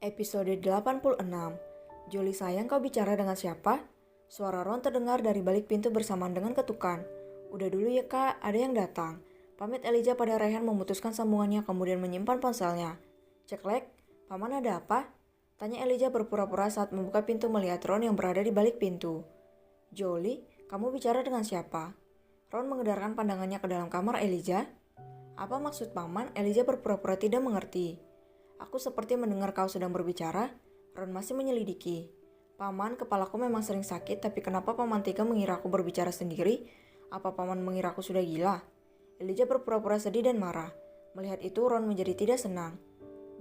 Episode 86. Jolie sayang, kau bicara dengan siapa? Suara Ron terdengar dari balik pintu bersamaan dengan ketukan. Udah dulu ya kak, ada yang datang. Pamit Elijah pada Rayhan memutuskan sambungannya kemudian menyimpan ponselnya. Ceklek, paman ada apa? Tanya Elijah berpura-pura saat membuka pintu melihat Ron yang berada di balik pintu. Jolie, kamu bicara dengan siapa? Ron mengedarkan pandangannya ke dalam kamar Elijah. Apa maksud paman? Elijah berpura-pura tidak mengerti. Aku seperti mendengar kau sedang berbicara. Ron masih menyelidiki. Paman, kepalaku memang sering sakit, tapi kenapa paman tega mengira aku berbicara sendiri? Apa paman mengira aku sudah gila? Elijah berpura-pura sedih dan marah. Melihat itu, Ron menjadi tidak senang.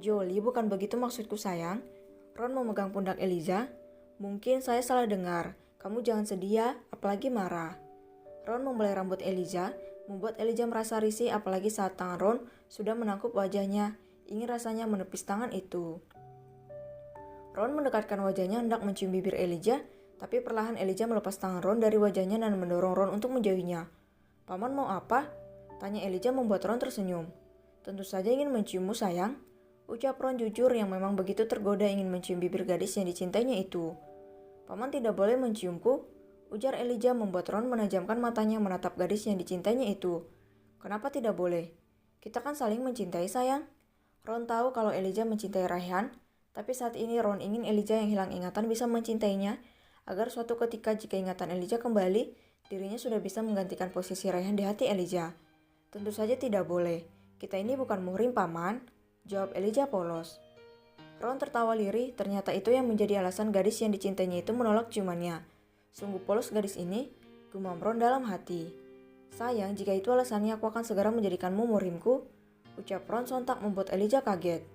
Jolie, bukan begitu maksudku sayang. Ron memegang pundak Elijah. Mungkin saya salah dengar. Kamu jangan sedih ya, apalagi marah. Ron membelai rambut Elijah, membuat Elijah merasa risih apalagi saat tangan Ron sudah menangkup wajahnya. Ingin rasanya menepis tangan itu. Ron mendekatkan wajahnya hendak mencium bibir Elijah, tapi perlahan Elijah melepas tangan Ron dari wajahnya dan mendorong Ron untuk menjauhinya. Paman mau apa? Tanya Elijah membuat Ron tersenyum. Tentu saja ingin menciummu sayang. Ucap Ron jujur yang memang begitu tergoda ingin mencium bibir gadis yang dicintainya itu. Paman tidak boleh menciumku, ujar Elijah membuat Ron menajamkan matanya menatap gadis yang dicintainya itu. Kenapa tidak boleh? Kita kan saling mencintai sayang. Ron tahu kalau Elijah mencintai Rayhan, tapi saat ini Ron ingin Elijah yang hilang ingatan bisa mencintainya, agar suatu ketika jika ingatan Elijah kembali, dirinya sudah bisa menggantikan posisi Rayhan di hati Elijah. Tentu saja tidak boleh, kita ini bukan muhrim paman, jawab Elijah polos. Ron tertawa lirih, ternyata itu yang menjadi alasan gadis yang dicintainya itu menolak ciumannya. Sungguh polos gadis ini, gumam Ron dalam hati. Sayang, jika itu alasannya aku akan segera menjadikanmu muhrimku, ucap Ron sontak membuat Elijah kaget.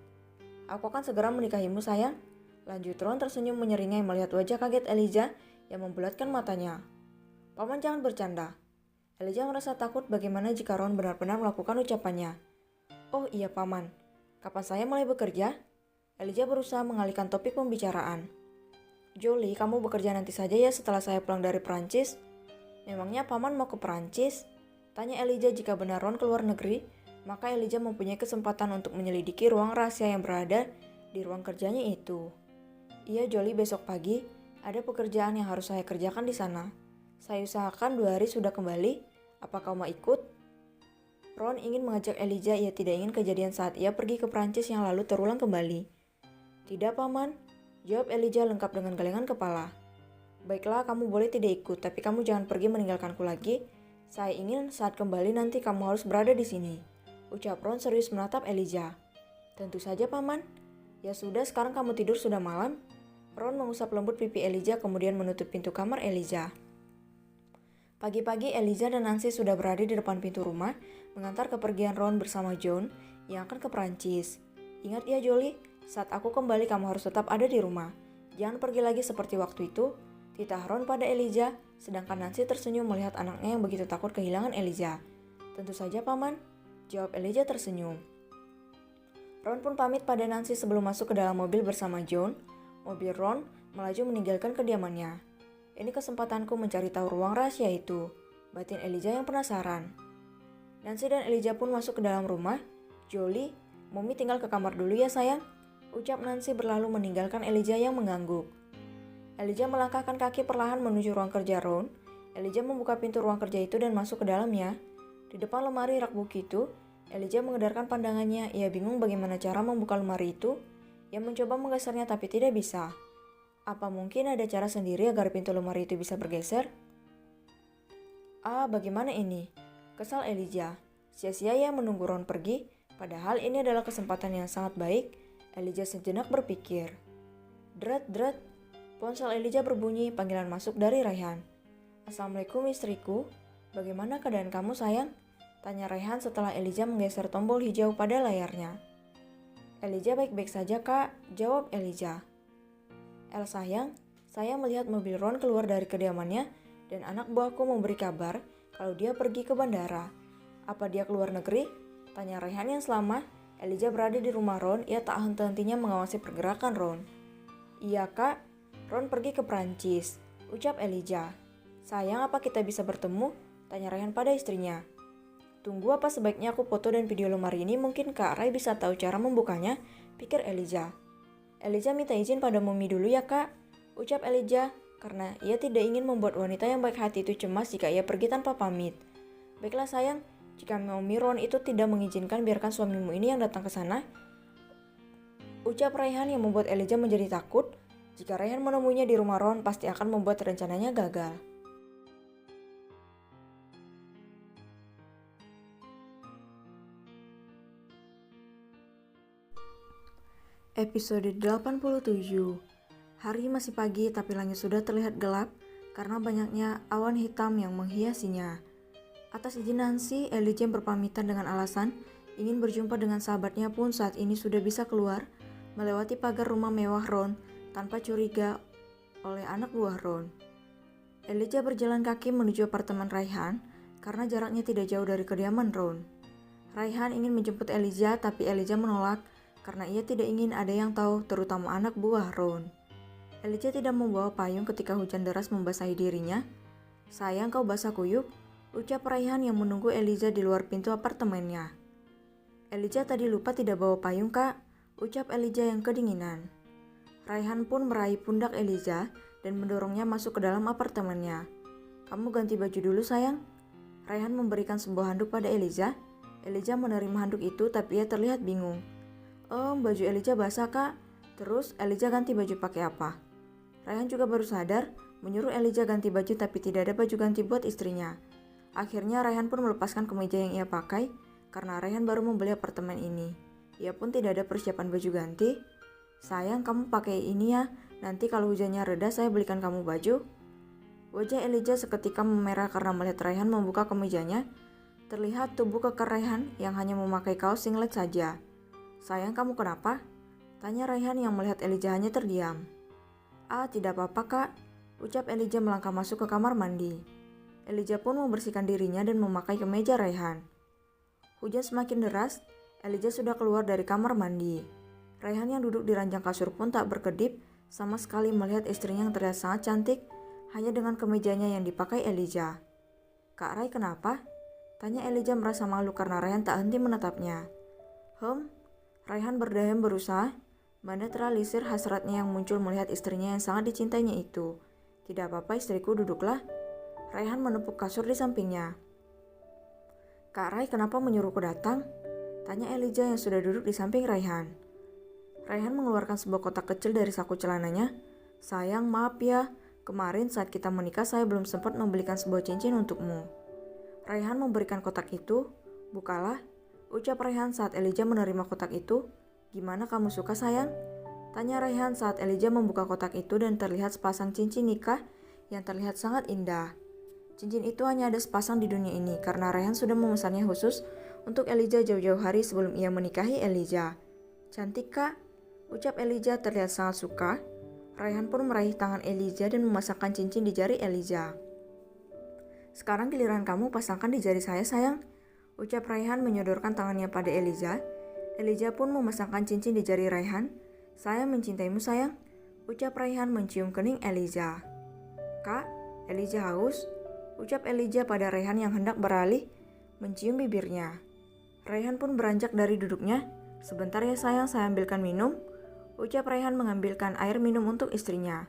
Aku akan segera menikahimu sayang. Lanjut Ron tersenyum menyeringai melihat wajah kaget Elijah yang membulatkan matanya. Paman jangan bercanda. Elijah merasa takut bagaimana jika Ron benar-benar melakukan ucapannya. Oh iya paman, kapan saya mulai bekerja? Elijah berusaha mengalihkan topik pembicaraan. Jolie, kamu bekerja nanti saja ya setelah saya pulang dari Perancis. Memangnya paman mau ke Perancis? Tanya Elijah jika benar Ron keluar negeri. Maka Elijah mempunyai kesempatan untuk menyelidiki ruang rahasia yang berada di ruang kerjanya itu. Iya Jolie, besok pagi ada pekerjaan yang harus saya kerjakan di sana. Saya usahakan 2 hari sudah kembali. Apa kau mau ikut? Ron ingin mengajak Elijah, ia tidak ingin kejadian saat ia pergi ke Prancis yang lalu terulang kembali. Tidak paman, jawab Elijah lengkap dengan gelengan kepala. Baiklah, kamu boleh tidak ikut, tapi kamu jangan pergi meninggalkanku lagi. Saya ingin saat kembali nanti kamu harus berada di sini. Ucap Ron serius menatap Elijah. Tentu saja paman. Ya sudah, sekarang kamu tidur, sudah malam. Ron mengusap lembut pipi Elijah kemudian menutup pintu kamar Elijah. Pagi-pagi Elijah dan Nancy sudah berada di depan pintu rumah mengantar kepergian Ron bersama John yang akan ke Perancis. Ingat ya Jolie, saat aku kembali kamu harus tetap ada di rumah. Jangan pergi lagi seperti waktu itu. Titah Ron pada Elijah, sedangkan Nancy tersenyum melihat anaknya yang begitu takut kehilangan Elijah. Tentu saja paman, jawab Elijah tersenyum. Ron pun pamit pada Nancy sebelum masuk ke dalam mobil bersama John. Mobil Ron melaju meninggalkan kediamannya. Ini kesempatanku mencari tahu ruang rahasia itu, batin Elijah yang penasaran. Nancy dan Elijah pun masuk ke dalam rumah. Jolie, Mumi tinggal ke kamar dulu ya sayang, ucap Nancy berlalu meninggalkan Elijah yang mengangguk. Elijah melangkahkan kaki perlahan menuju ruang kerja Ron. Elijah membuka pintu ruang kerja itu dan masuk ke dalamnya. Di depan lemari rak buku itu, Elijah mengedarkan pandangannya. Ia bingung bagaimana cara membuka lemari itu. Ia mencoba menggesernya tapi tidak bisa. Apa mungkin ada cara sendiri agar pintu lemari itu bisa bergeser? Bagaimana ini? Kesal Elijah. Sia-sia ia menunggu Ron pergi, padahal ini adalah kesempatan yang sangat baik. Elijah sejenak berpikir. Dret. Ponsel Elijah berbunyi, panggilan masuk dari Rayhan. Assalamualaikum istriku. Bagaimana keadaan kamu sayang? Tanya Rayhan setelah Elijah menggeser tombol hijau pada layarnya. Elijah baik-baik saja kak, jawab Elijah. El sayang, saya melihat mobil Ron keluar dari kediamannya dan anak buahku memberi kabar kalau dia pergi ke bandara. Apa dia keluar negeri? Tanya Rayhan yang selama Elijah berada di rumah Ron, ia tak henti-hentinya mengawasi pergerakan Ron. Iya kak, Ron pergi ke Prancis, ucap Elijah. Sayang, apa kita bisa bertemu? Tanya Rayhan pada istrinya. Tunggu, apa sebaiknya aku foto dan video lemari ini, mungkin Kak Ray bisa tahu cara membukanya, pikir Elijah. Elijah minta izin pada Mumi dulu ya kak, ucap Elijah, karena ia tidak ingin membuat wanita yang baik hati itu cemas jika ia pergi tanpa pamit. Baiklah sayang, jika Mumi Ron itu tidak mengizinkan biarkan suamimu ini yang datang ke sana, ucap Raihan yang membuat Elijah menjadi takut. Jika Raihan menemuinya di rumah Ron, pasti akan membuat rencananya gagal. Episode 87. Hari masih pagi tapi langit sudah terlihat gelap karena banyaknya awan hitam yang menghiasinya. Atas izin Nancy, Elijah berpamitan dengan alasan ingin berjumpa dengan sahabatnya pun saat ini sudah bisa keluar melewati pagar rumah mewah Ron tanpa curiga oleh anak buah Ron. Elijah berjalan kaki menuju apartemen Raihan karena jaraknya tidak jauh dari kediaman Ron. Raihan ingin menjemput Elijah tapi Elijah menolak karena ia tidak ingin ada yang tahu, terutama anak buah Ron. Elijah tidak membawa payung ketika hujan deras membasahi dirinya. Sayang kau basah kuyup, ucap Raihan yang menunggu Elijah di luar pintu apartemennya. Elijah tadi lupa tidak bawa payung kak, ucap Elijah yang kedinginan. Raihan pun meraih pundak Elijah dan mendorongnya masuk ke dalam apartemennya. Kamu ganti baju dulu sayang. Raihan memberikan sebuah handuk pada Elijah. Elijah menerima handuk itu tapi ia terlihat bingung. Baju Elijah basah kak. Terus Elijah ganti baju pakai apa? Raihan juga baru sadar, menyuruh Elijah ganti baju tapi tidak ada baju ganti buat istrinya. Akhirnya Raihan pun melepaskan kemeja yang ia pakai karena Raihan baru membeli apartemen ini. Ia pun tidak ada persiapan baju ganti. Sayang kamu pakai ini ya, nanti kalau hujannya reda saya belikan kamu baju. Wajah Elijah seketika memerah karena melihat Raihan membuka kemejanya. Terlihat tubuh kekar Raihan yang hanya memakai kaos singlet saja. Sayang kamu kenapa? Tanya Raihan yang melihat Elijah hanya terdiam. Tidak apa-apa kak, ucap Elijah melangkah masuk ke kamar mandi. Elijah pun membersihkan dirinya dan memakai kemeja Raihan. Hujan semakin deras, Elijah sudah keluar dari kamar mandi. Raihan yang duduk di ranjang kasur pun tak berkedip sama sekali melihat istrinya yang terlihat sangat cantik hanya dengan kemejanya yang dipakai Elijah. Kak Rai kenapa? Tanya Elijah merasa malu karena Raihan tak henti menatapnya. Raihan berdeham berusaha menetralisir hasratnya yang muncul melihat istrinya yang sangat dicintainya itu. Tidak apa-apa istriku, duduklah. Raihan menepuk kasur di sampingnya. Kak Rai kenapa menyuruhku datang? Tanya Elijah yang sudah duduk di samping Raihan. Raihan mengeluarkan sebuah kotak kecil dari saku celananya. Sayang maaf ya, kemarin saat kita menikah saya belum sempat membelikan sebuah cincin untukmu. Raihan memberikan kotak itu. Bukalah, ucap Raihan saat Elijah menerima kotak itu. Gimana kamu suka sayang? Tanya Raihan saat Elijah membuka kotak itu dan terlihat sepasang cincin nikah yang terlihat sangat indah. Cincin itu hanya ada sepasang di dunia ini karena Raihan sudah memesannya khusus untuk Elijah jauh-jauh hari sebelum ia menikahi Elijah. Cantik kak? Ucap Elijah terlihat sangat suka. Raihan pun meraih tangan Elijah dan memasangkan cincin di jari Elijah. Sekarang giliran kamu pasangkan di jari saya sayang. Ucap Raihan menyodorkan tangannya pada Elijah. Elijah pun memasangkan cincin di jari Raihan. Saya mencintaimu sayang, ucap Raihan mencium kening Elijah. Kak, Elijah haus, ucap Elijah pada Raihan yang hendak beralih mencium bibirnya. Raihan pun beranjak dari duduknya. Sebentar ya sayang, saya ambilkan minum, ucap Raihan mengambilkan air minum untuk istrinya.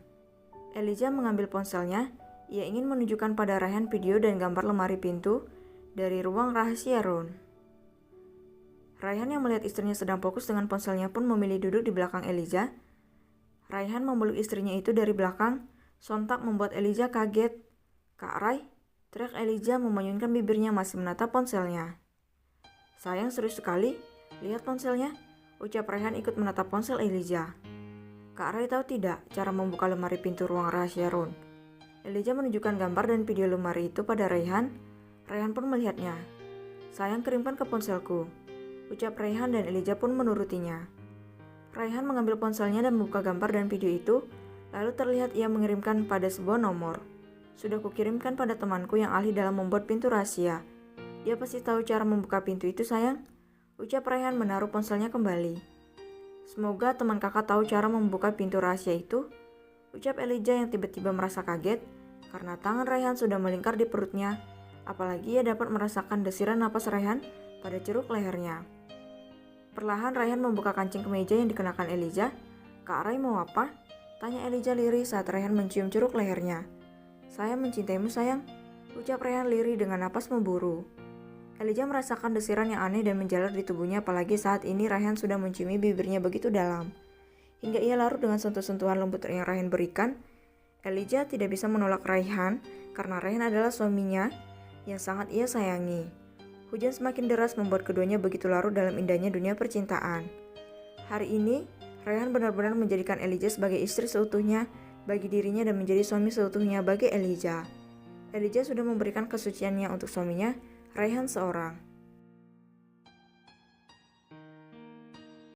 Elijah mengambil ponselnya. Ia ingin menunjukkan pada Raihan video dan gambar lemari pintu dari ruang rahasia Ron. Raihan yang melihat istrinya sedang fokus dengan ponselnya pun memilih duduk di belakang Elijah. Raihan memeluk istrinya itu dari belakang, sontak membuat Elijah kaget. Kak Rai, teriak Elijah memanyunkan bibirnya masih menatap ponselnya. Sayang serius sekali, lihat ponselnya, ucap Raihan ikut menatap ponsel Elijah. Kak Rai tahu tidak cara membuka lemari pintu ruang rahasia Ron? Elijah menunjukkan gambar dan video lemari itu pada Raihan. Raihan pun melihatnya. Sayang kirimkan ke ponselku, ucap Raihan dan Elijah pun menurutinya. Raihan mengambil ponselnya dan membuka gambar dan video itu, lalu terlihat ia mengirimkan pada sebuah nomor. Sudah kukirimkan pada temanku yang ahli dalam membuat pintu rahasia. Dia pasti tahu cara membuka pintu itu sayang, ucap Raihan menaruh ponselnya kembali. Semoga teman kakak tahu cara membuka pintu rahasia itu, ucap Elijah yang tiba-tiba merasa kaget karena tangan Raihan sudah melingkar di perutnya. Apalagi ia dapat merasakan desiran napas Raihan pada ceruk lehernya. Perlahan Raihan membuka kancing kemeja yang dikenakan Elijah. Kak Ray mau apa? Tanya Elijah lirih saat Rayhan mencium jeruk lehernya. Saya mencintaimu sayang, ucap Rayhan lirih dengan napas memburu. Elijah merasakan desiran yang aneh dan menjalar di tubuhnya, apalagi saat ini Rayhan sudah menciumi bibirnya begitu dalam. Hingga ia larut dengan sentuh-sentuhan lembut yang Rayhan berikan. Elijah tidak bisa menolak Rayhan karena Rayhan adalah suaminya yang sangat ia sayangi. Hujan semakin deras membuat keduanya begitu larut dalam indahnya dunia percintaan. Hari ini, Rayhan benar-benar menjadikan Elijah sebagai istri seutuhnya bagi dirinya dan menjadi suami seutuhnya bagi Elijah. Elijah sudah memberikan kesuciannya untuk suaminya, Rayhan seorang.